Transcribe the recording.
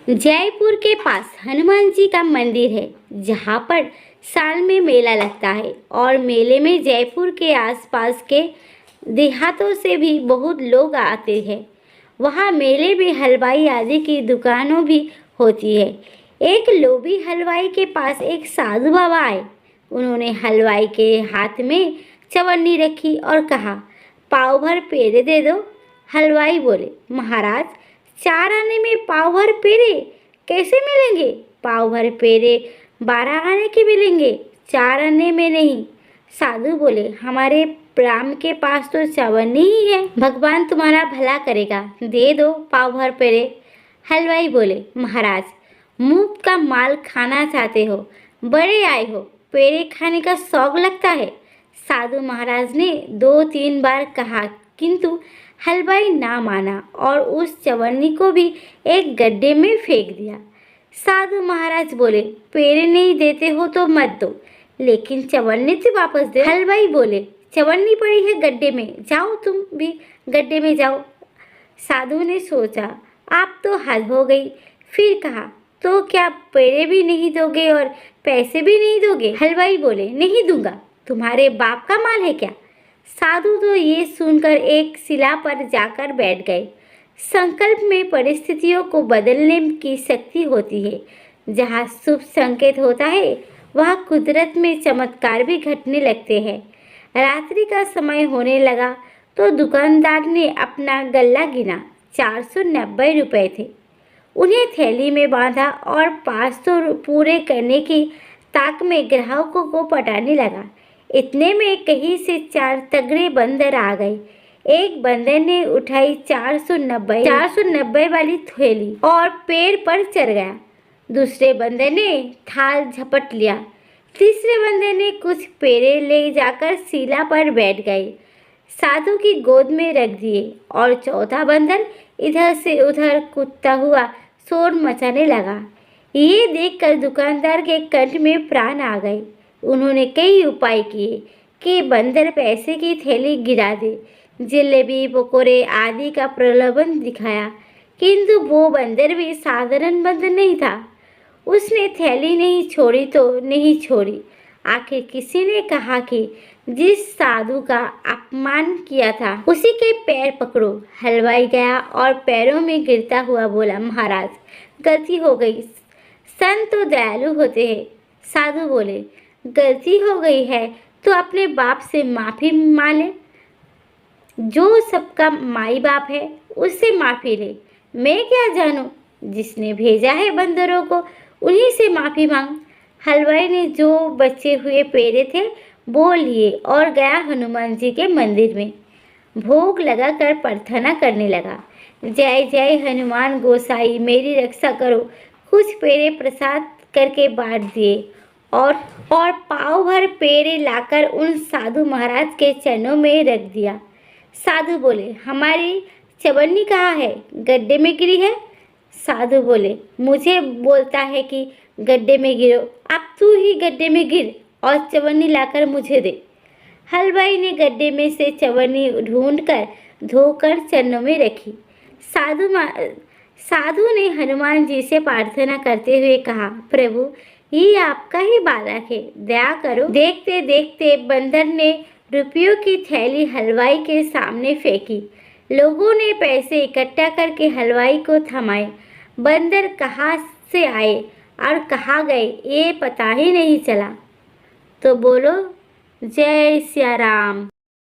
जयपुर के पास हनुमान जी का मंदिर है जहाँ पर साल में मेला लगता है और मेले में जयपुर के आसपास के देहातों से भी बहुत लोग आते हैं। वहाँ मेले में हलवाई आदि की दुकानों भी होती है। एक लोभी हलवाई के पास एक साधु बाबा आए। उन्होंने हलवाई के हाथ में चवन्नी रखी और कहा, पाव भर पेड़े दे दो। हलवाई बोले, महाराज 4 आने में पाव भर पेड़े कैसे मिलेंगे? पाव भर पेड़े 12 आने के मिलेंगे, 4 आने में नहीं। साधु बोले, हमारे राम के पास तो चवन्नी ही है, भगवान तुम्हारा भला करेगा, दे दो पाव भर पेड़े। हलवाई बोले, महाराज मुफ्त का माल खाना चाहते हो, बड़े आए हो, पेड़े खाने का शौक लगता है। साधु महाराज ने 2-3 बार कहा किंतु हलवाई ना माना और उस चवन्नी को भी एक गड्ढे में फेंक दिया। साधु महाराज बोले, पेड़े नहीं देते हो तो मत दो, लेकिन चवन्नी तो वापस दे। हलवाई बोले, चवन्नी पड़ी है गड्ढे में, जाओ तुम भी गड्ढे में जाओ। साधु ने सोचा, आप तो हद हो गई। फिर कहा, तो क्या पेड़े भी नहीं दोगे और पैसे भी नहीं दोगे? हलवाई बोले, नहीं दूंगा, तुम्हारे बाप का माल है क्या? साधु तो ये सुनकर एक शिला पर जाकर बैठ गए। संकल्प में परिस्थितियों को बदलने की शक्ति होती है। जहाँ शुभ संकेत होता है वहाँ कुदरत में चमत्कार भी घटने लगते हैं। रात्रि का समय होने लगा तो दुकानदार ने अपना गल्ला गिना। 490 रुपये थे। उन्हें थैली में बांधा और 500 पूरे करने की ताक में ग्राहकों को पटाने लगा। इतने में कहीं से 4 तगड़े बंदर आ गए। एक बंदर ने उठाई 490 वाली थैली और पेड़ पर चढ़ गया। दूसरे बंदर ने थाल झपट लिया। तीसरे बंदर ने कुछ पेड़े ले जाकर शिला पर बैठ गए, साधु की गोद में रख दिए और चौथा बंदर इधर से उधर कूदता हुआ शोर मचाने लगा। ये देखकर दुकानदार के कंठ में प्राण आ गए। उन्होंने कई उपाय किए कि बंदर पैसे की थैली गिरा दे, जलेबी पकोड़े आदि का प्रलोभन दिखाया, किंतु वो बंदर भी साधारण बंदर नहीं था। उसने थैली नहीं छोड़ी तो नहीं छोड़ी। आखिर किसी ने कहा कि जिस साधु का अपमान किया था उसी के पैर पकड़ो। हलवाई गया और पैरों में गिरता हुआ बोला, महाराज गलती हो गई, संत तो दयालु होते हैं। साधु बोले, गलती हो गई है तो अपने बाप से माफ़ी मांगे, जो सबका माई बाप है उससे माफ़ी ले। मैं क्या जानूं, जिसने भेजा है बंदरों को उन्हीं से माफ़ी मांग। हलवाई ने जो बचे हुए पेड़े थे वो लिए और गया हनुमान जी के मंदिर में। भोग लगाकर प्रार्थना करने लगा, जय जय हनुमान गोसाई, मेरी रक्षा करो। कुछ पेड़े प्रसाद करके बांट दिए और पाव भर पेड़े लाकर उन साधु महाराज के चरणों में रख दिया। साधु बोले, हमारी चवन्नी कहाँ है? गड्ढे में गिरी है। साधु बोले, मुझे बोलता है कि गड्ढे में गिरो, अब तू ही गड्ढे में गिर और चवन्नी लाकर मुझे दे। हलवाई ने गड्ढे में से चवन्नी ढूंढकर धोकर चरणों में रखी। साधु ने हनुमान जी से प्रार्थना करते हुए कहा, प्रभु ये आपका ही बालक है, दया करो। देखते देखते बंदर ने रुपयों की थैली हलवाई के सामने फेंकी। लोगों ने पैसे इकट्ठा करके हलवाई को थमाए। बंदर कहाँ से आए और कहाँ गए ये पता ही नहीं चला। तो बोलो, जय सिया राम।